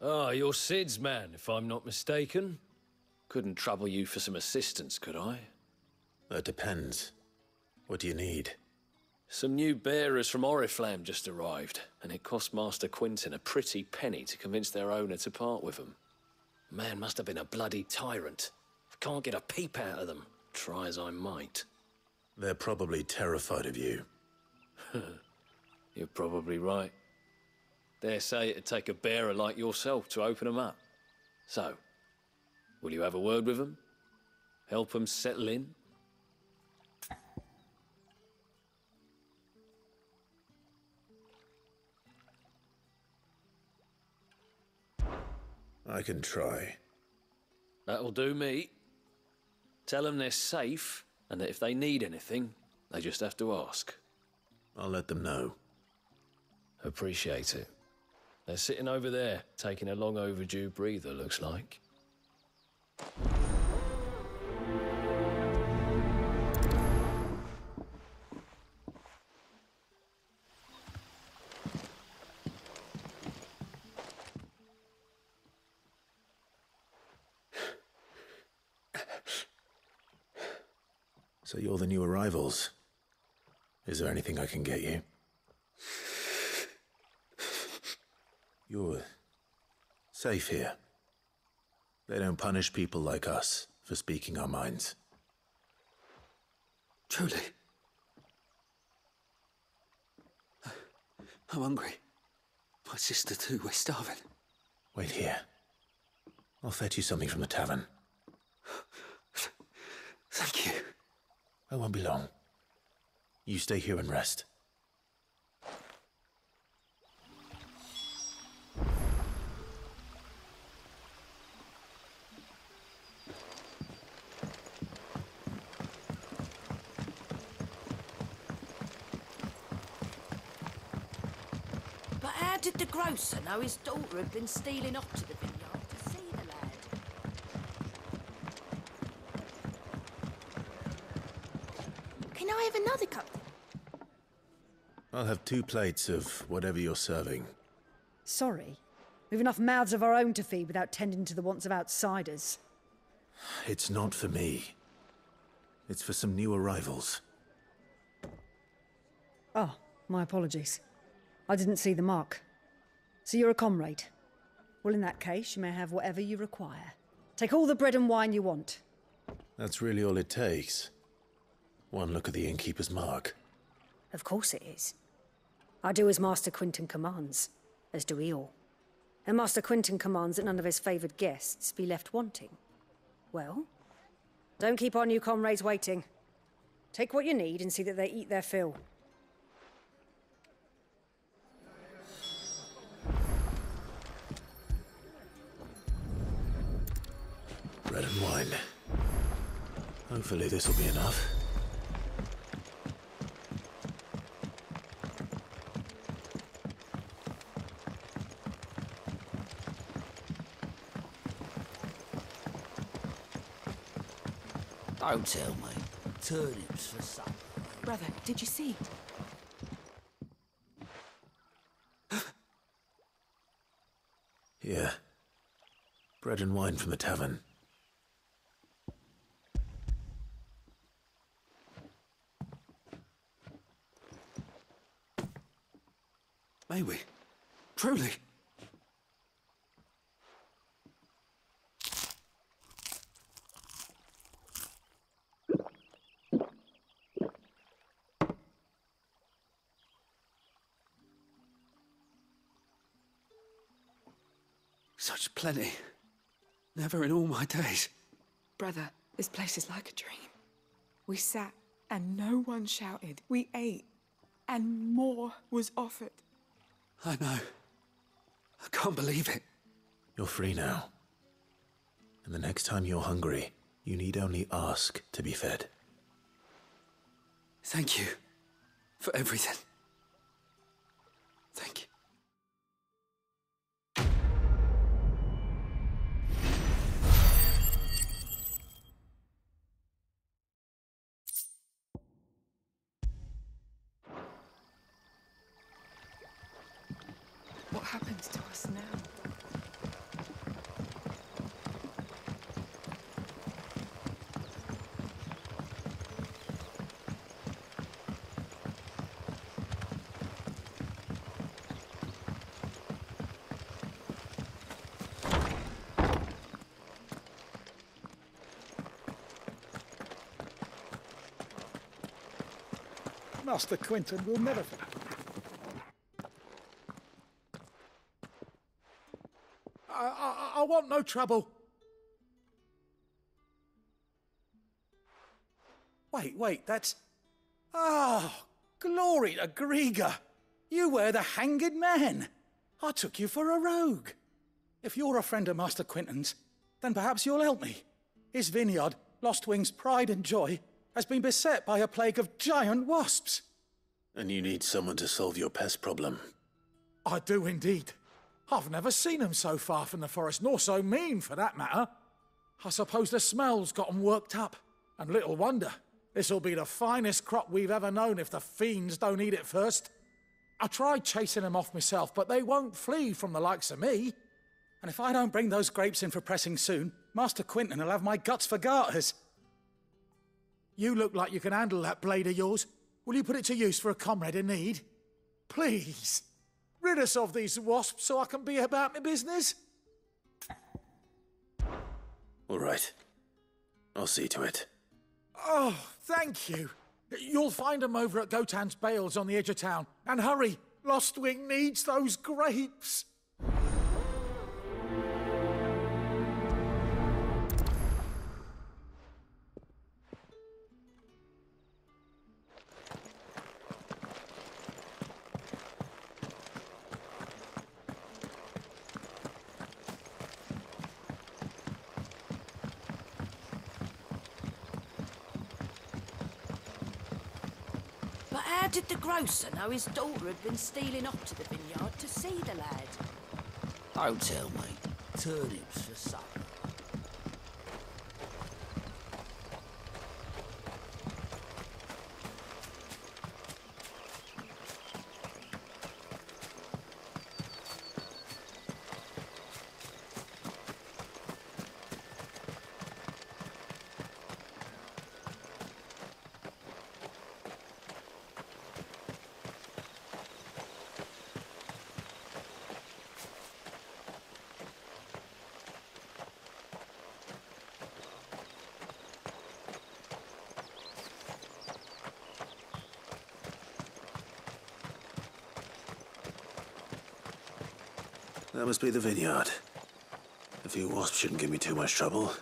Ah, you're Sid's man, if I'm not mistaken. Couldn't trouble you for some assistance, could I? That depends. What do you need? Some new bearers from Oriflamme just arrived, and it cost Master Quinton a pretty penny to convince their owner to part with them. Man must have been a bloody tyrant. I can't get a peep out of them, try as I might. They're probably terrified of you. You're probably right. Dare say it'd take a bearer like yourself to open them up. So, will you have a word with them? Help them settle in? I can try. That'll do me. Tell them they're safe, and that if they need anything, they just have to ask. I'll let them know. Appreciate it. They're sitting over there, taking a long overdue breather, looks like. So you're the new arrivals. Is there anything I can get you? You're safe here. They don't punish people like us for speaking our minds. Truly. I'm hungry. My sister too, we're starving. Wait here. I'll fetch you something from the tavern. Thank you. I won't be long. You stay here and rest. But how did the grocer know his daughter had been stealing off to the vineyard to see the lad? Can I have another cup? I'll have 2 plates of whatever you're serving. Sorry. We've enough mouths of our own to feed without tending to the wants of outsiders. It's not for me. It's for some new arrivals. Oh, my apologies. I didn't see the mark. So you're a comrade. Well, in that case, you may have whatever you require. Take all the bread and wine you want. That's really all it takes. One look at the innkeeper's mark. Of course it is. I do as Master Quinton commands, as do we all. And Master Quinton commands that none of his favoured guests be left wanting. Well, don't keep our new comrades waiting. Take what you need and see that they eat their fill. Bread and wine. Hopefully this will be enough. Don't tell me. Turnips for supper. Brother, did you see? Here. Bread and wine from the tavern. May we? Truly? Such plenty. Never in all my days. Brother, this place is like a dream. We sat and no one shouted. We ate and more was offered. I know. I can't believe it. You're free now. And the next time you're hungry, you need only ask to be fed. Thank you for everything. Thank you. What happens to us now? Master Quinton will never... I want no trouble. Wait, that's... Oh, glory to Grieger. You were the hanged man. I took you for a rogue. If you're a friend of Master Quinton's, then perhaps you'll help me. His vineyard, Lostwing's pride and joy, has been beset by a plague of giant wasps. And you need someone to solve your pest problem. I do indeed. I've never seen them so far from the forest, nor so mean, for that matter. I suppose the smell's got 'em worked up. And little wonder. This'll be the finest crop we've ever known if the fiends don't eat it first. I tried chasing them off myself, but they won't flee from the likes of me. And if I don't bring those grapes in for pressing soon, Master Quinton will have my guts for garters. You look like you can handle that blade of yours. Will you put it to use for a comrade in need? Please, rid us of these wasps so I can be about my business. All right. I'll see to it. Oh, thank you. You'll find them over at Gotan's Bales on the edge of town. And hurry, Lostwing needs those grapes. But how did the grocer know his daughter had been stealing off to the vineyard to see the lad? Don't tell me. Turnips for supper. That must be the vineyard. A few wasps shouldn't give me too much trouble.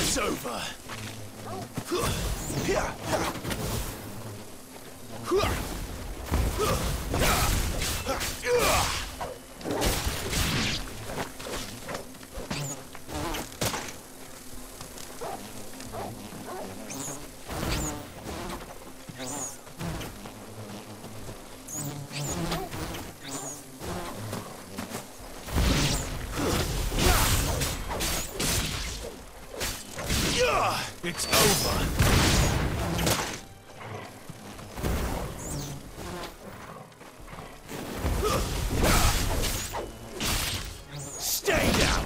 It's over. It's over. Stay down.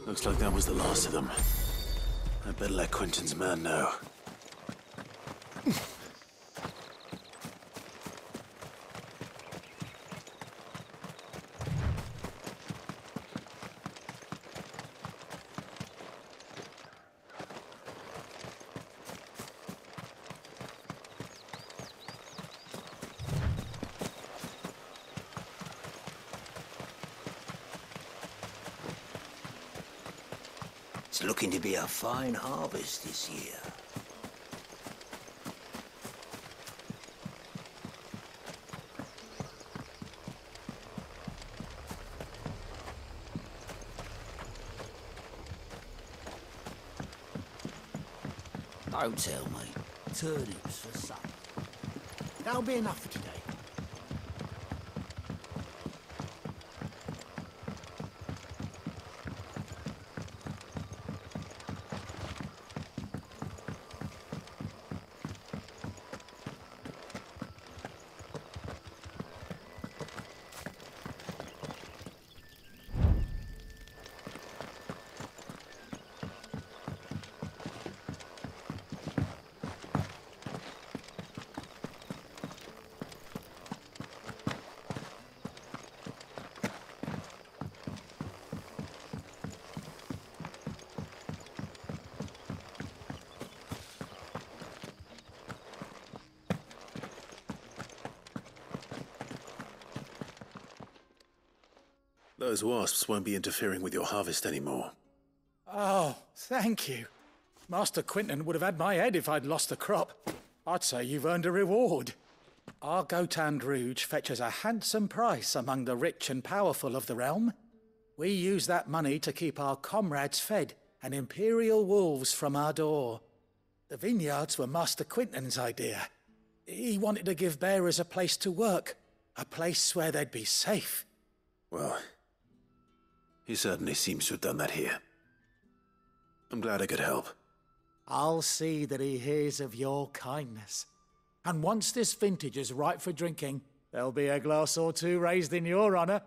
Looks like that was the last of them. I'd better let Quinton's man know. It's looking to be a fine harvest this year. Don't tell me. turnips for supper. That'll be enough for today. Those wasps won't be interfering with your harvest anymore. Oh, thank you. Master Quinton would have had my head if I'd lost the crop. I'd say you've earned a reward. Our Gotand Rouge fetches a handsome price among the rich and powerful of the realm. We use that money to keep our comrades fed and imperial wolves from our door. The vineyards were Master Quinton's idea. He wanted to give bearers a place to work, a place where they'd be safe. Well, he certainly seems to have done that here. I'm glad I could help. I'll see that he hears of your kindness. And once this vintage is ripe for drinking, there'll be a glass or two raised in your honor.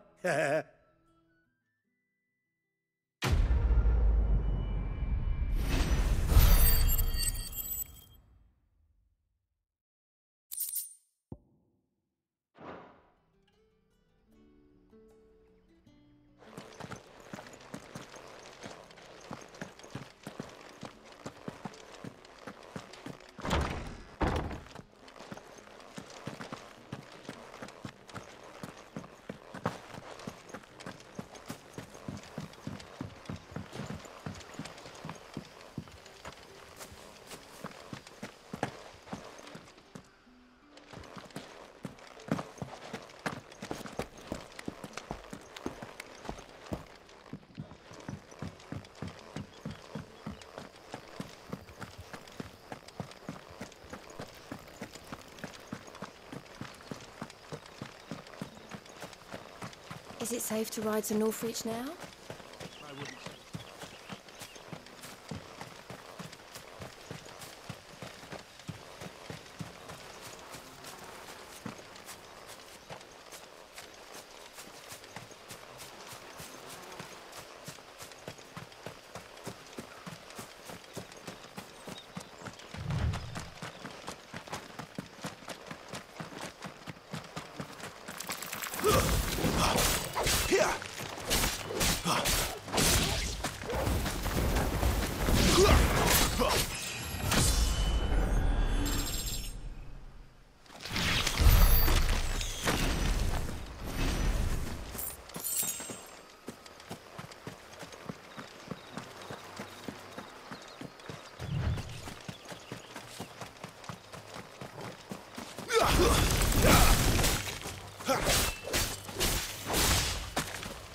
Is it safe to ride to Northreach now?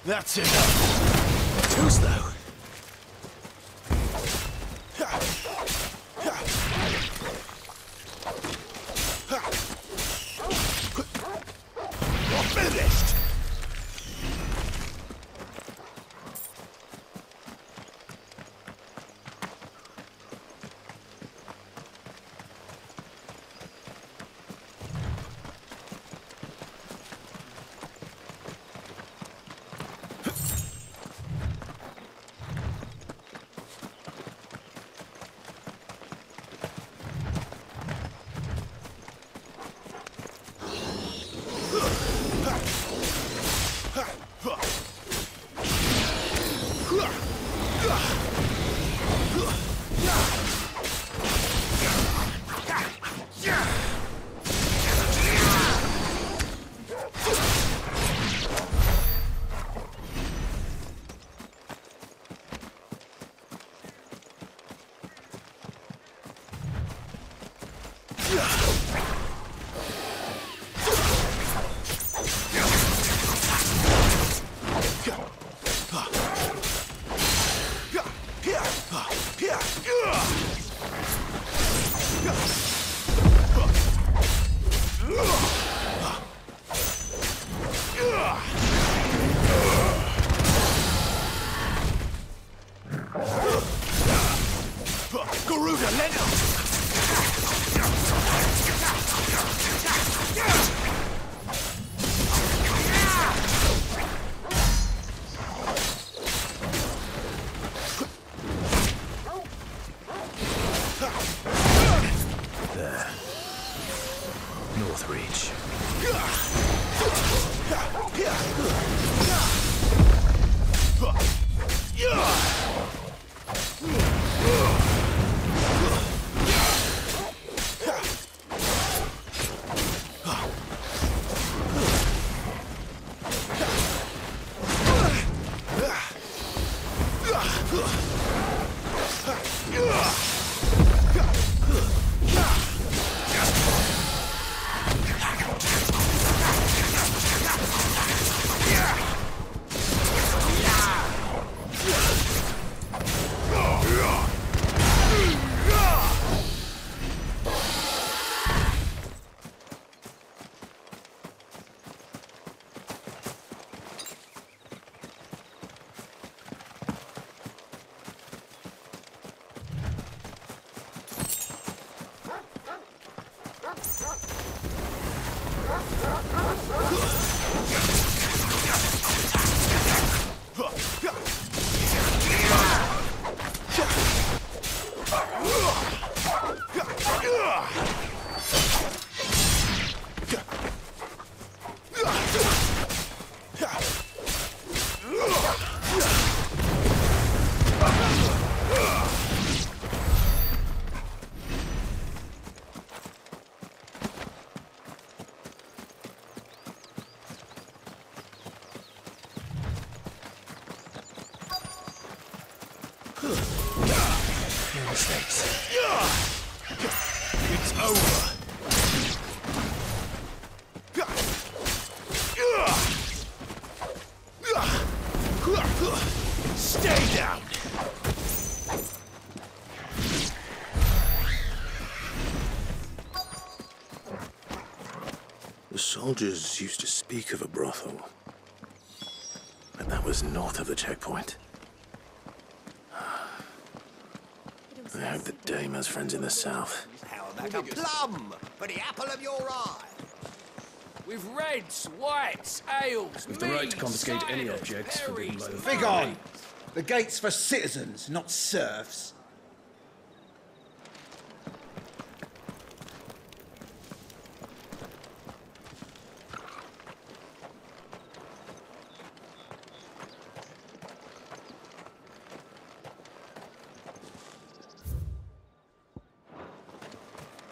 That's enough. Too slow. You're finished. There. North Reach. No mistakes. It's over. Stay down. The soldiers used to speak of a brothel, but that was north of the checkpoint. I hope that Dame has friends in the south. How about a plum for the apple of your eye? With reds, whites, ales, With the right to confiscate any objects forbidden by the Fig on! The gate's for citizens, not serfs.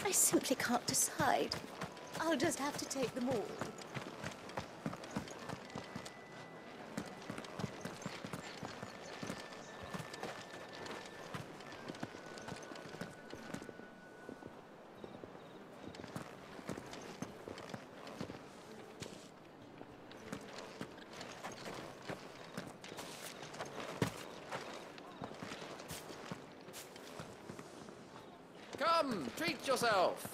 I simply can't decide. I'll just have to take them all. Come, treat yourself.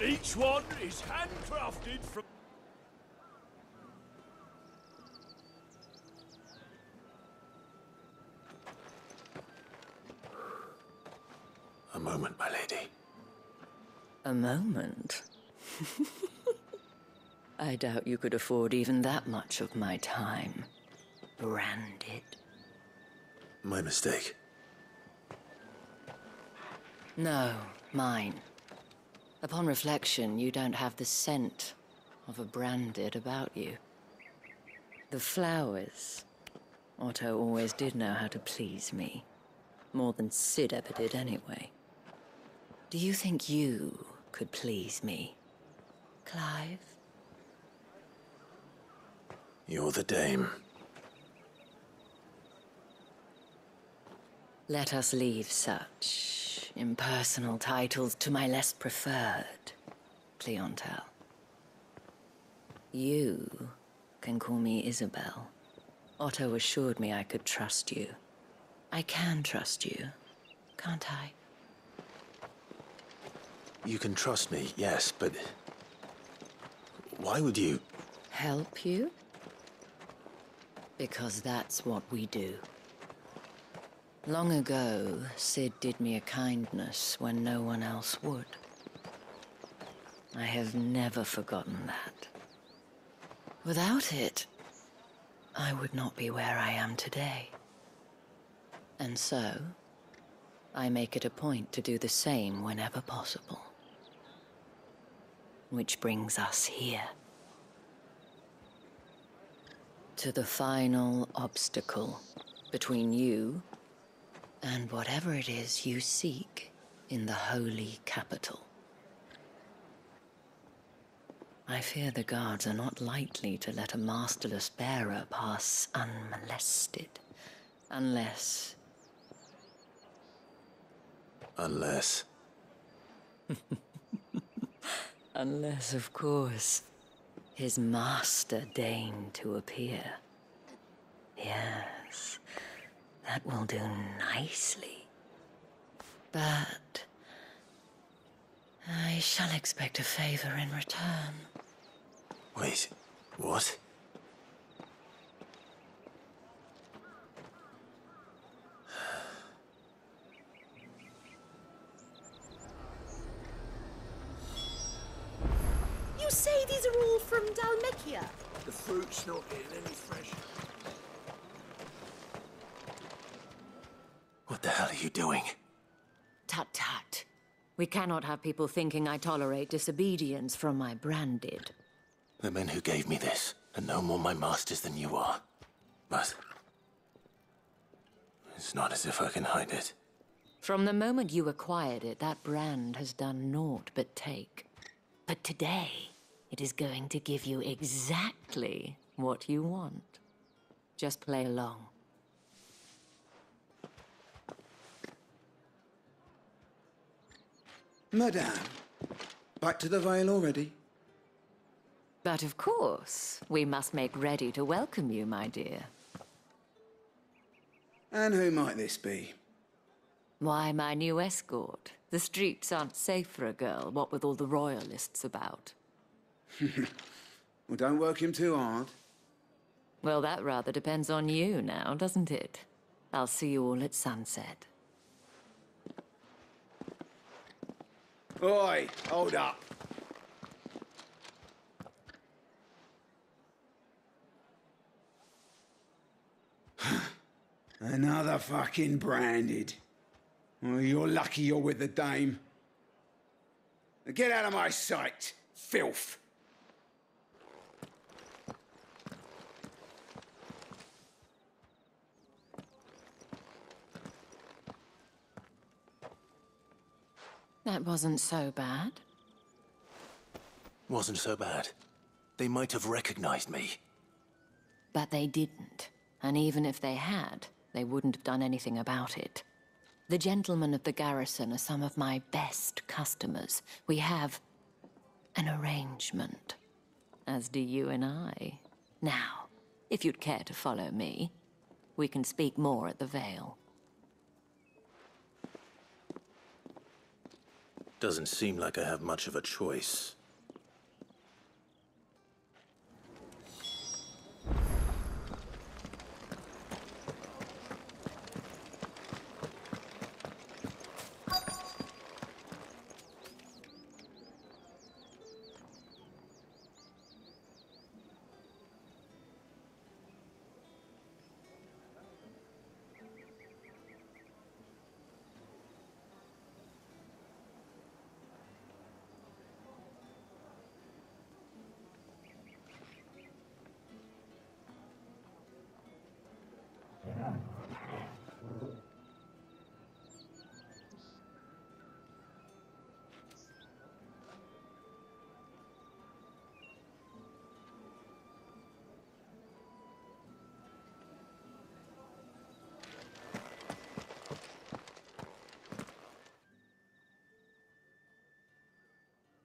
Each one is handcrafted from... A moment, my lady. A moment? I doubt you could afford even that much of my time. Branded. My mistake. No, mine. Upon reflection, you don't have the scent of a branded about you. The flowers. Otto always did know how to please me. More than Sid ever did anyway. Do you think you could please me, Clive? You're the Dame. Let us leave such impersonal titles to my less preferred clientele. You can call me Isabel. Otto assured me I could trust you. I can trust you, can't I? You can trust me, yes, but... why would you... Help you? Because that's what we do. Long ago, Sid did me a kindness when no one else would. I have never forgotten that. Without it, I would not be where I am today. And so, I make it a point to do the same whenever possible. Which brings us here. To the final obstacle between you and whatever it is you seek in the holy capital. I fear the guards are not likely to let a masterless bearer pass unmolested. Unless... Unless... Unless, of course, his master deigned to appear. Yes, that will do nicely. But... I shall expect a favor in return. Wait, what? You say these are all from Dalmekia? The fruit's not getting any fresher. What the hell are you doing? Tut-tut. We cannot have people thinking I tolerate disobedience from my branded. The men who gave me this are no more my masters than you are. But... it's not as if I can hide it. From the moment you acquired it, that brand has done naught but take. But today, it is going to give you exactly what you want. Just play along. Madame, back to the Vale already? But of course, we must make ready to welcome you, my dear. And who might this be? Why, my new escort. The streets aren't safe for a girl, what with all the royalists about. Well, don't work him too hard. Well, that rather depends on you now, doesn't it? I'll see you all at sunset. Oi, hold up. Another fucking branded. Well, you're lucky you're with the dame. Now get out of my sight, filth. That wasn't so bad. Wasn't so bad. They might have recognized me. But they didn't. And even if they had, they wouldn't have done anything about it. The gentlemen of the garrison are some of my best customers. We have an arrangement, as do you and I. Now, if you'd care to follow me, we can speak more at the Vale. Doesn't seem like I have much of a choice.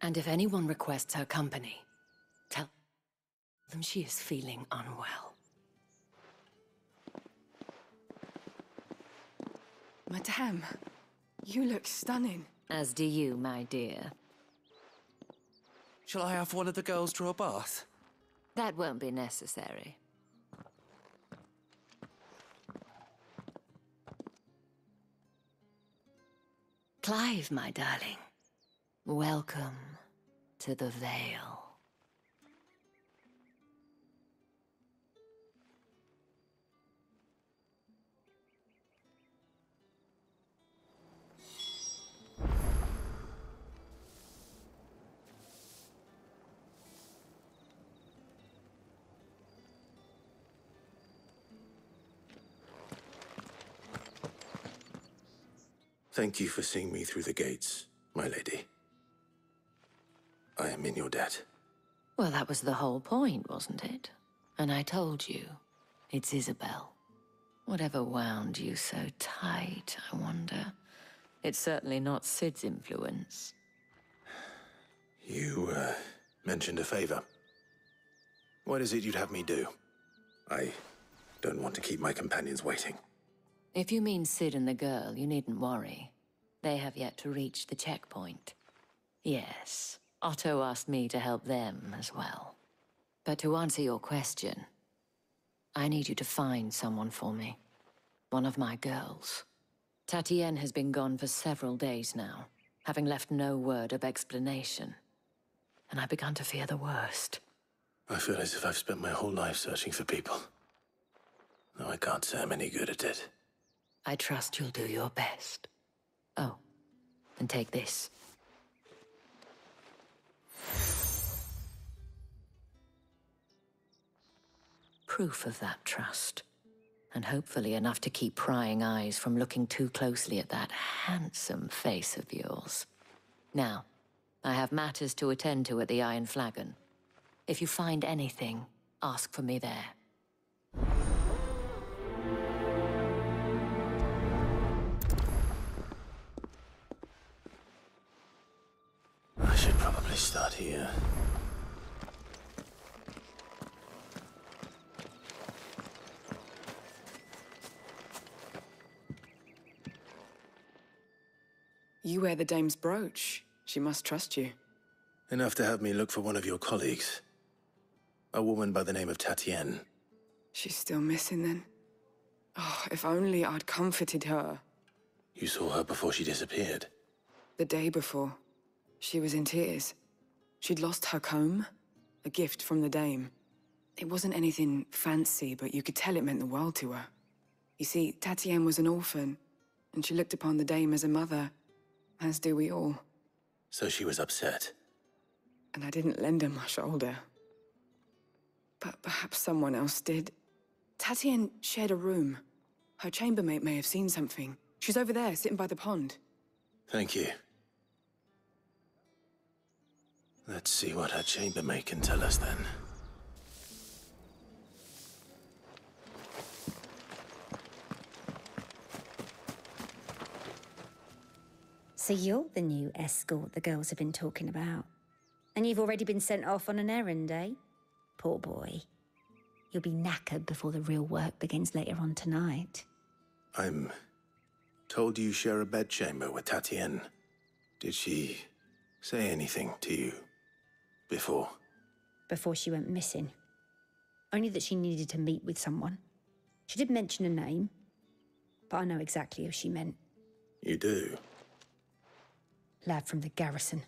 And if anyone requests her company, tell them she is feeling unwell. Madame, you look stunning. As do you, my dear. Shall I have one of the girls draw a bath? That won't be necessary. Clive, my darling. Welcome to the Vale. Thank you for seeing me through the gates, my lady. I am in your debt. Well, that was the whole point, wasn't it? And I told you, it's Isabel. Whatever wound you so tight, I wonder. It's certainly not Sid's influence. You, mentioned a favor. What is it you'd have me do? I don't want to keep my companions waiting. If you mean Sid and the girl, you needn't worry. They have yet to reach the checkpoint. Yes, Otto asked me to help them as well. But to answer your question, I need you to find someone for me. One of my girls. Tatienne has been gone for several days now, having left no word of explanation. And I've begun to fear the worst. I feel as if I've spent my whole life searching for people. No, I can't say I'm any good at it. I trust you'll do your best. Oh, and take this. Proof of that trust. And hopefully enough to keep prying eyes from looking too closely at that handsome face of yours. Now, I have matters to attend to at the Iron Flagon. If you find anything, ask for me there. I should probably start here. You wear the dame's brooch. She must trust you. Enough to have me look for one of your colleagues. A woman by the name of Tatienne. She's still missing then. Oh, if only I'd comforted her. You saw her before she disappeared? The day before. She was in tears. She'd lost her comb, a gift from the dame. It wasn't anything fancy, but you could tell it meant the world to her. You see, Tatienne was an orphan, and she looked upon the dame as a mother, as do we all. So she was upset. And I didn't lend her my shoulder. But perhaps someone else did. Tatienne shared a room. Her chambermaid may have seen something. She's over there, sitting by the pond. Thank you. Let's see what her chambermaid can tell us then. So you're the new escort the girls have been talking about. And you've already been sent off on an errand, eh? Poor boy. You'll be knackered before the real work begins later on tonight. I'm told you share a bedchamber with Tatienne. Did she say anything to you before? Before she went missing. Only that she needed to meet with someone. She did mention a name, but I know exactly who she meant. You do? Lad from the garrison.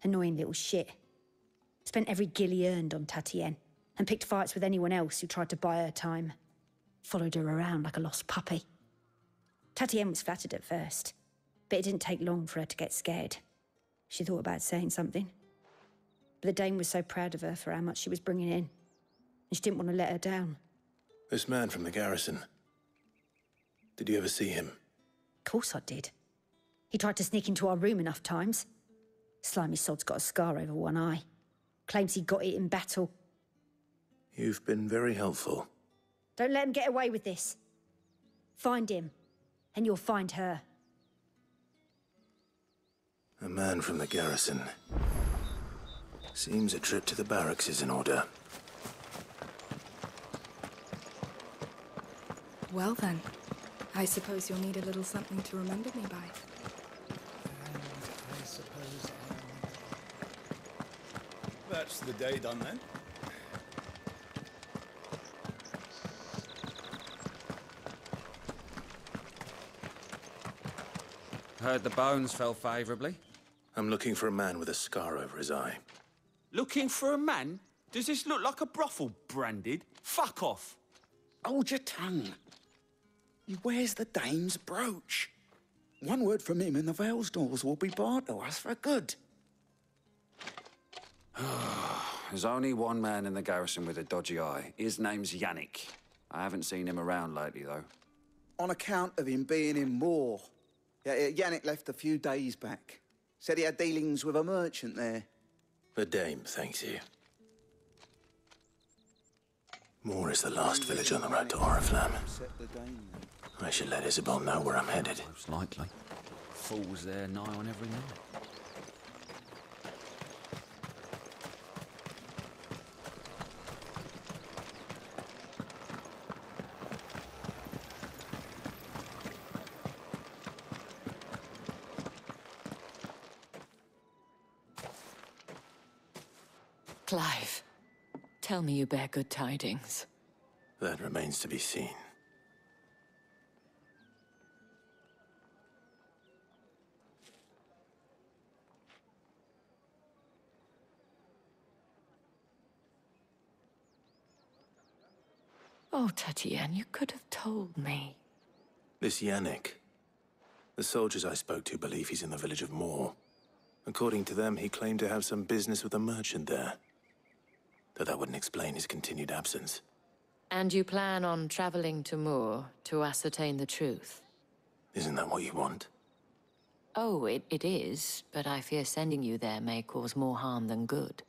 Annoying little shit. Spent every gil he earned on Tatienne, and picked fights with anyone else who tried to buy her time. Followed her around like a lost puppy. Tatienne was flattered at first, but it didn't take long for her to get scared. She thought about saying something. But the dame was so proud of her for how much she was bringing in, and she didn't want to let her down. This man from the garrison. Did you ever see him? Of course I did. He tried to sneak into our room enough times. Slimy sod's got a scar over one eye. Claims he got it in battle. You've been very helpful. Don't let him get away with this. Find him, and you'll find her. A man from the garrison. Seems a trip to the barracks is in order. Well then, I suppose you'll need a little something to remember me by. And I suppose that's the day done then. Heard the bones fell favourably. I'm looking for a man with a scar over his eye. Looking for a man? Does this look like a brothel, Branded? Fuck off! Hold your tongue. He wears the dame's brooch. One word from him and the Vale's doors will be barred to us for good. There's only one man in the garrison with a dodgy eye. His name's Yannick. I haven't seen him around lately, though. On account of him being in war. Yannick left a few days back. Said he had dealings with a merchant there. The dame thanks you. Moor is the last village on the road to Oriflamme. I should let Isabel know where I'm headed. Most likely. Fools there nigh on every night. Clive, tell me you bear good tidings. That remains to be seen. Oh, Tatienne, you could have told me. This Yannick. The soldiers I spoke to believe he's in the village of Moor. According to them, he claimed to have some business with a merchant there. Though that wouldn't explain his continued absence. And you plan on traveling to Moor to ascertain the truth? Isn't that what you want? Oh, it is, but I fear sending you there may cause more harm than good.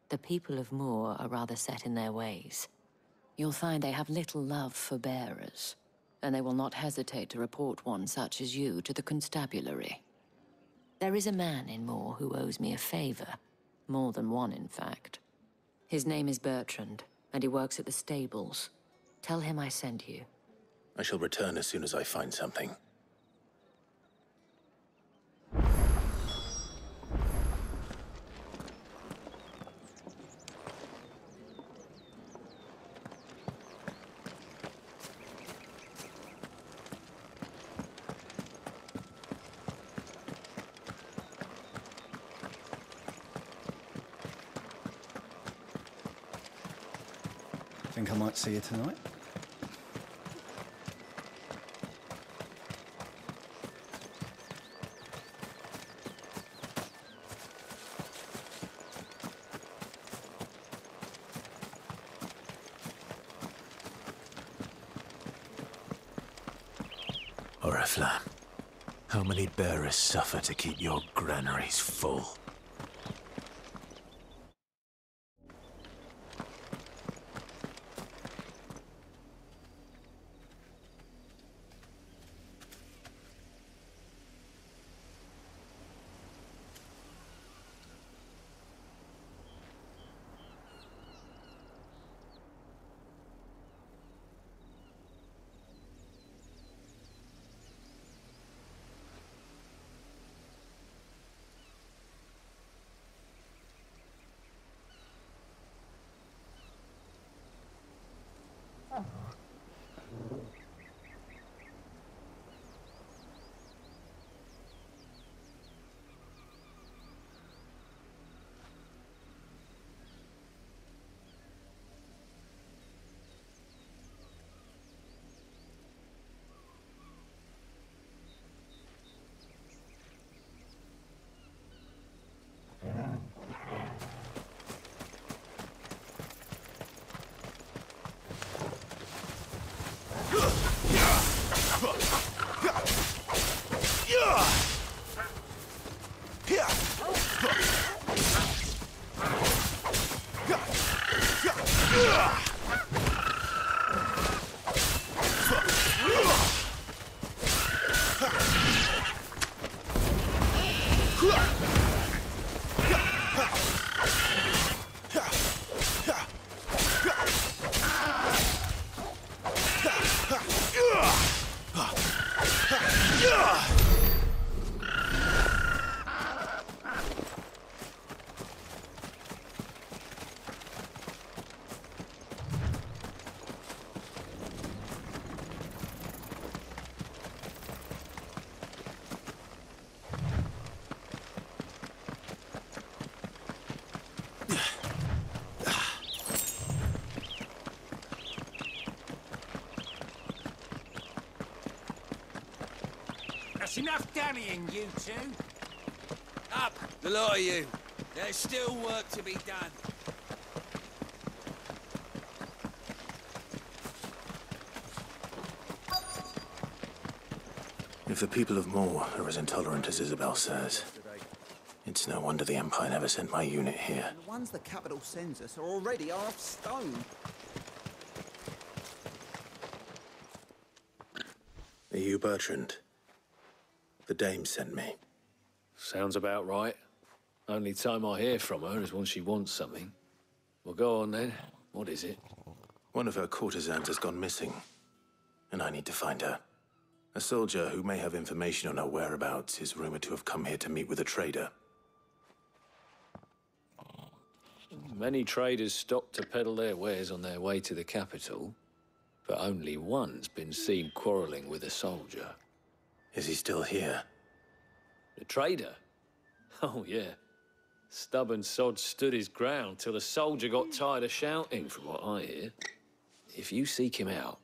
The people of Moor are rather set in their ways. You'll find they have little love for bearers, and they will not hesitate to report one such as you to the constabulary. There is a man in Moor who owes me a favor. More than one, in fact. His name is Bertrand, and he works at the stables. Tell him I sent you. I shall return as soon as I find something. Think I might see you tonight? Oriflamme, how many bearers suffer to keep your granaries full? That's enough dallying, you two. Up, the lot of you. There's still work to be done. If the people of Moor are as intolerant as Isabel says, it's no wonder the Empire never sent my unit here. The ones the capital sends us are already half stone. Are you Bertrand? The dame sent me. Sounds about right. Only time I hear from her is when she wants something. Well, go on then. What is it? One of her courtesans has gone missing, and I need to find her. A soldier who may have information on her whereabouts is rumored to have come here to meet with a trader. Many traders stop to peddle their wares on their way to the capital, but only one's been seen quarrelling with a soldier. Is he still here? The trader? Oh, yeah. Stubborn sod stood his ground till the soldier got tired of shouting, from what I hear. If you seek him out,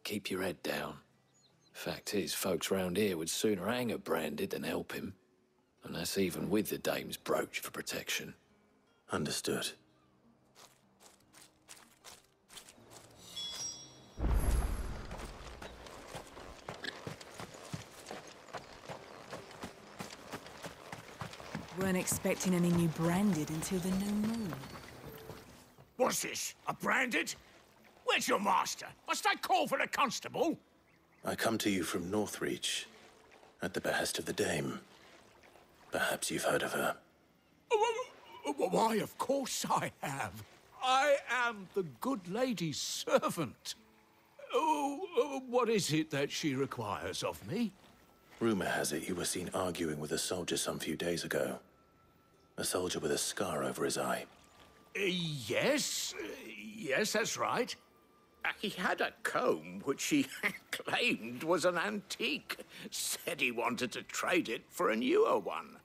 keep your head down. Fact is, folks round here would sooner hang a branded than help him. And that's even with the dame's brooch for protection. Understood. Weren't expecting any new branded until the new moon. What's this? A branded? Where's your master? Must I call for the constable? I come to you from Northreach, at the behest of the dame. Perhaps you've heard of her. Why, of course I have. I am the good lady's servant. Oh, what is it that she requires of me? Rumor has it you were seen arguing with a soldier some few days ago. A soldier with a scar over his eye. Yes, that's right. He had a comb which he claimed was an antique. Said he wanted to trade it for a newer one.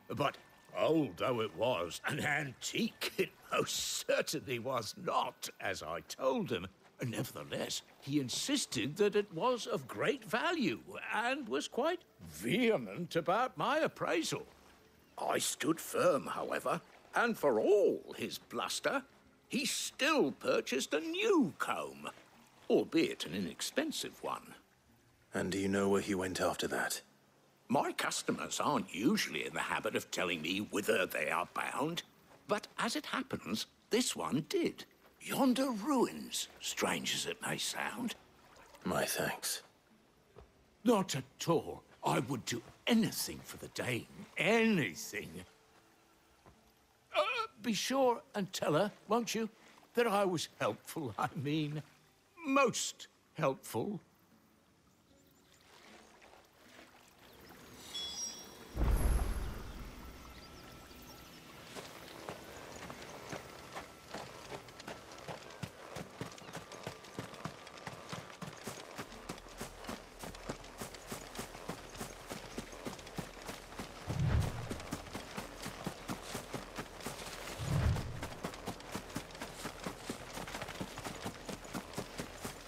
But old though it was, an antique it most certainly was not, as I told him. Nevertheless, he insisted that it was of great value and was quite vehement about my appraisal. I stood firm, however, and for all his bluster, he still purchased a new comb, albeit an inexpensive one. And do you know where he went after that? My customers aren't usually in the habit of telling me whither they are bound, but as it happens, this one did. Yonder ruins, strange as it may sound. My thanks. Not at all. I would do anything for the dame. Anything. Be sure and tell her, won't you, that I was helpful. I mean, most helpful.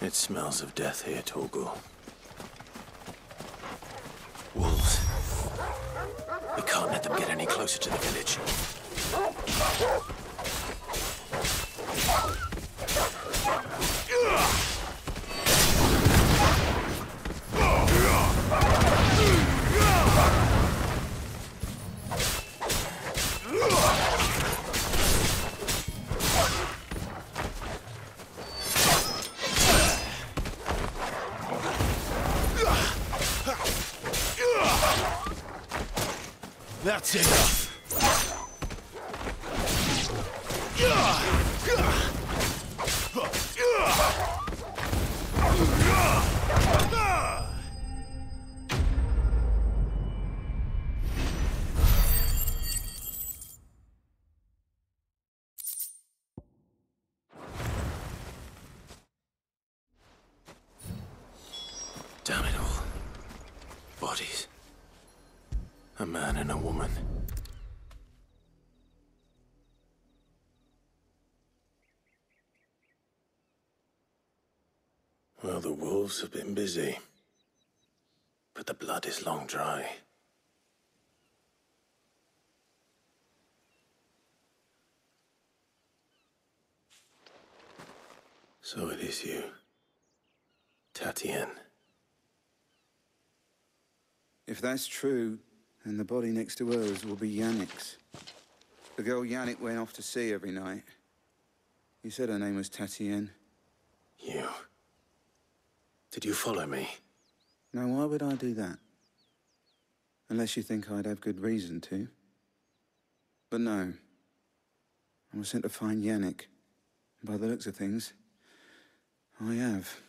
It smells of death here, Torgal. Wolves. We can't let them get any closer to the village. That's enough. Bodies. A man and a woman. Well, the wolves have been busy. But the blood is long dry. So it is you, Tatienne. If that's true, then the body next to hers will be Yannick's. The girl Yannick went off to see every night. He said her name was Tatienne. You... Did you follow me? Now, why would I do that? Unless you think I'd have good reason to. But no. I was sent to find Yannick. By the looks of things, I have.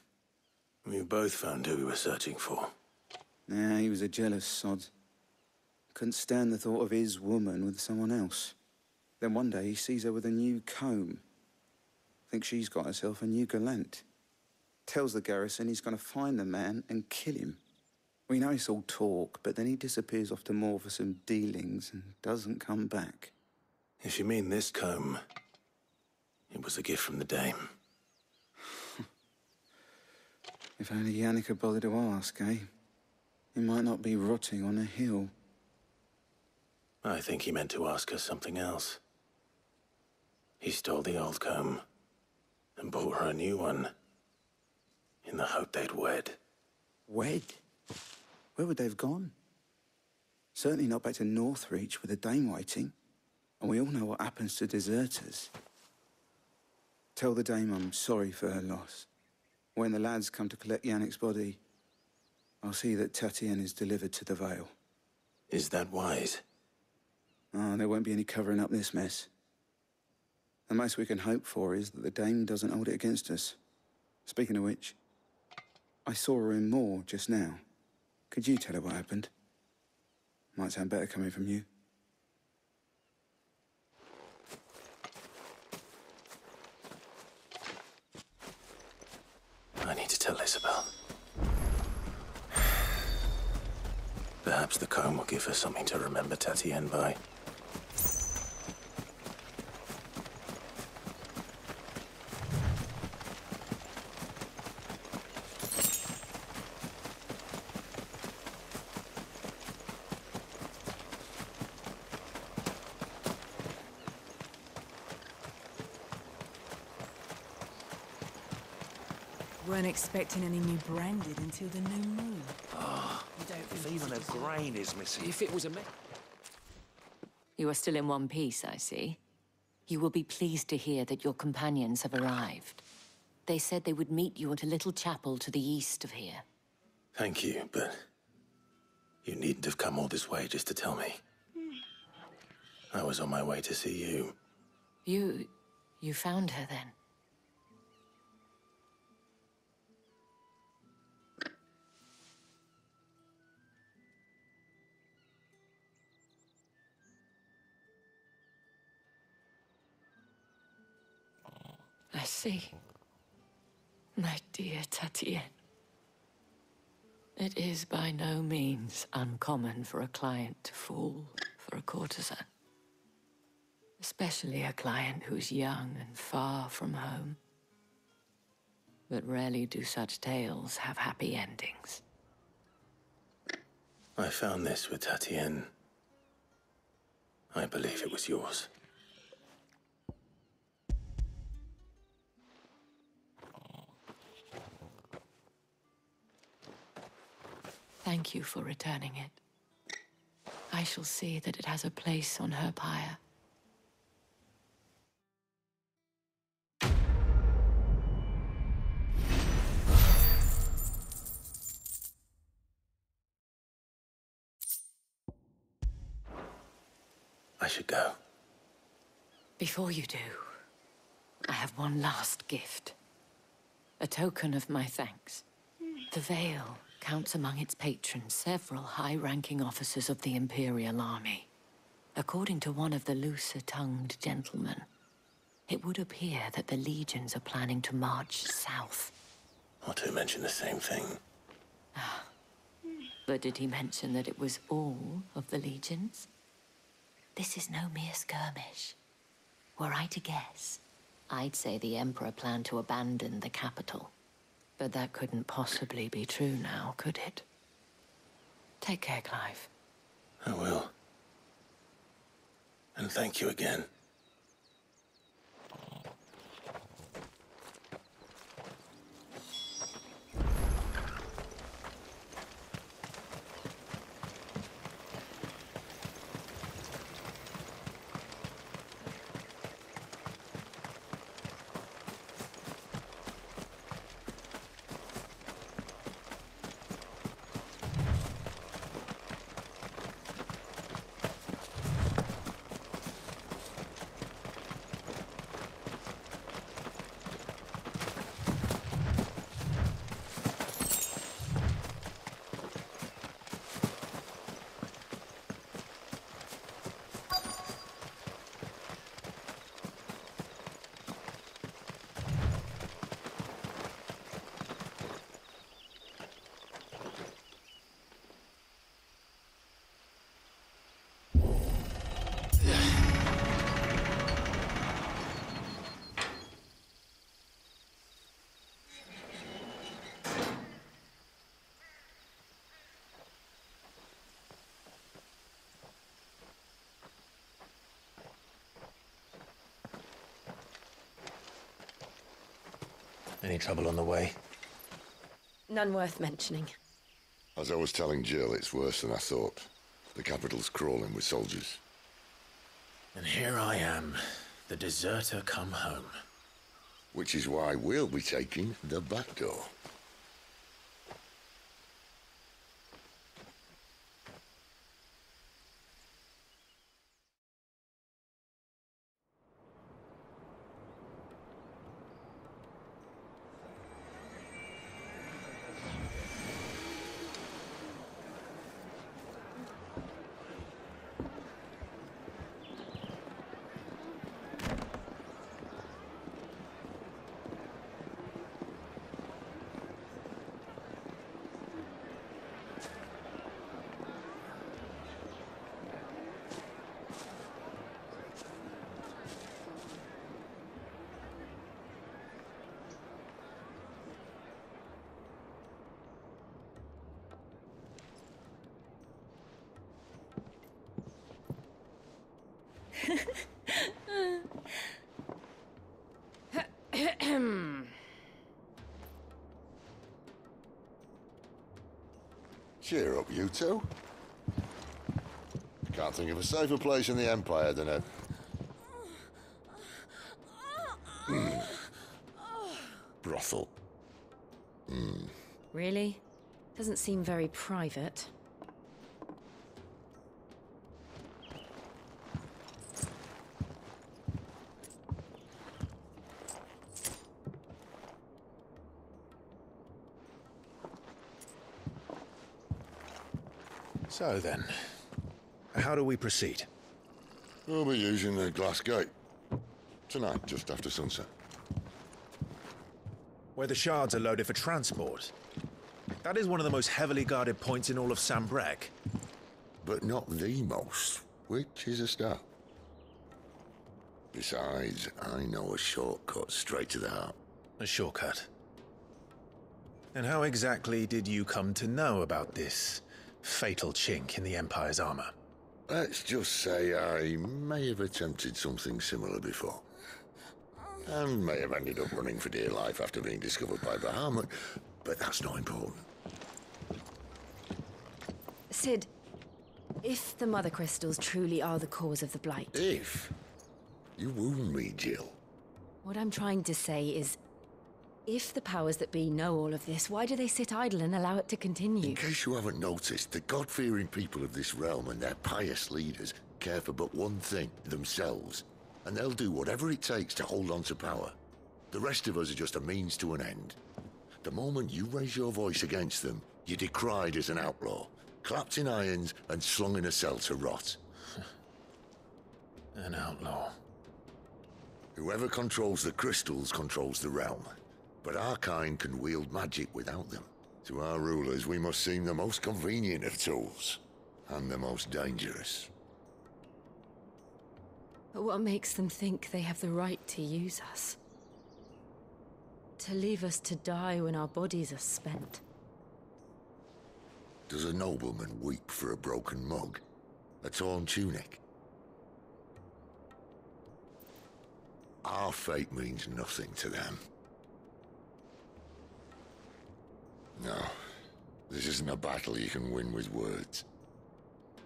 We both found who we were searching for. Nah, he was a jealous sod. Couldn't stand the thought of his woman with someone else. Then one day he sees her with a new comb. Thinks she's got herself a new gallant. Tells the garrison he's going to find the man and kill him. We know it's all talk, but then he disappears off to Moor for some dealings and doesn't come back. If you mean this comb, it was a gift from the dame. If only Yannick had bothered to ask, eh? He might not be rotting on a hill. I think he meant to ask us something else. He stole the old comb and bought her a new one in the hope they'd wed. Wed? Where would they have gone? Certainly not back to Northreach with a dame waiting. And we all know what happens to deserters. Tell the dame I'm sorry for her loss. When the lads come to collect Yannick's body, I'll see that Tatienne is delivered to the Vale. Is that wise? Oh, there won't be any covering up this mess. The most we can hope for is that the dame doesn't hold it against us. Speaking of which, I saw her in Moor just now. Could you tell her what happened? Might sound better coming from you. I need to tell Isabel. Perhaps the comb will give her something to remember Tatienne by. Weren't expecting any new branded until the new moon. If even a grain is missing. If it was a You are still in one piece, I see. You will be pleased to hear that your companions have arrived. They said they would meet you at a little chapel to the east of here. Thank you, but you needn't have come all this way just to tell me. I was on my way to see you. You found her then? I see. My dear Tatienne. It is by no means uncommon for a client to fall for a courtesan. Especially a client who's young and far from home. But rarely do such tales have happy endings. I found this with Tatienne. I believe it was yours. Thank you for returning it. I shall see that it has a place on her pyre. I should go. Before you do, I have one last gift. A token of my thanks. The Vale counts among its patrons several high-ranking officers of the Imperial Army. According to one of the looser-tongued gentlemen, it would appear that the legions are planning to march south. Or to mention the same thing. But did he mention that it was all of the legions? This is no mere skirmish. Were I to guess, I'd say the Emperor planned to abandon the capital. But that couldn't possibly be true now, could it? Take care, Clive. I will. And thank you again. Any trouble on the way? None worth mentioning. As I was telling Jill, it's worse than I thought. The capital's crawling with soldiers. And here I am, the deserter come home. Which is why we'll be taking the back door. Cheer up, you two. Can't think of a safer place in the Empire than a... brothel. Really? Doesn't seem very private. So then, how do we proceed? We'll be using the glass gate. Tonight, just after sunset. Where the shards are loaded for transport. That is one of the most heavily guarded points in all of Sambrec. But not the most, which is a start. Besides, I know a shortcut straight to the heart. A shortcut? And how exactly did you come to know about this fatal chink in the Empire's armor? Let's just say I may have attempted something similar before. And may have ended up running for dear life after being discovered by Bahamut, but that's not important. Sid, if the Mother Crystals truly are the cause of the Blight... If? You wound me, Jill. What I'm trying to say is, if the powers that be know all of this, why do they sit idle and allow it to continue? In case you haven't noticed, the God-fearing people of this realm and their pious leaders care for but one thing, themselves. And they'll do whatever it takes to hold on to power. The rest of us are just a means to an end. The moment you raise your voice against them, you're decried as an outlaw, clapped in irons and slung in a cell to rot. An outlaw. Whoever controls the crystals controls the realm. But our kind can wield magic without them. To our rulers, we must seem the most convenient of tools, and the most dangerous. But what makes them think they have the right to use us? To leave us to die when our bodies are spent? Does a nobleman weep for a broken mug? A torn tunic? Our fate means nothing to them. No, this isn't a battle you can win with words.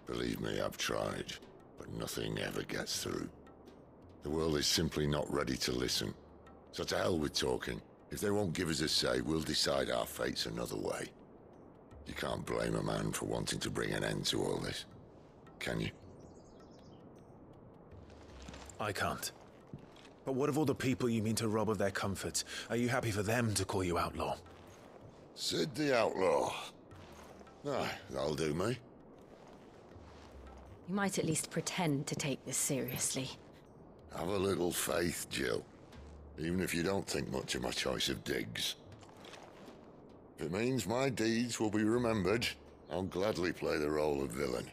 Believe me, I've tried, but nothing ever gets through. The world is simply not ready to listen. So to hell with talking. If they won't give us a say, we'll decide our fates another way. You can't blame a man for wanting to bring an end to all this, can you? I can't. But what of all the people you mean to rob of their comfort? Are you happy for them to call you outlaw? Sid the Outlaw. Ah, that'll do me. You might at least pretend to take this seriously. Have a little faith, Jill. Even if you don't think much of my choice of digs. If it means my deeds will be remembered, I'll gladly play the role of villain.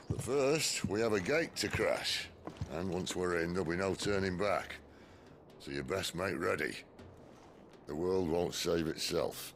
But first, we have a gate to crash. And once we're in, there'll be no turning back. So you best make ready. The world won't save itself.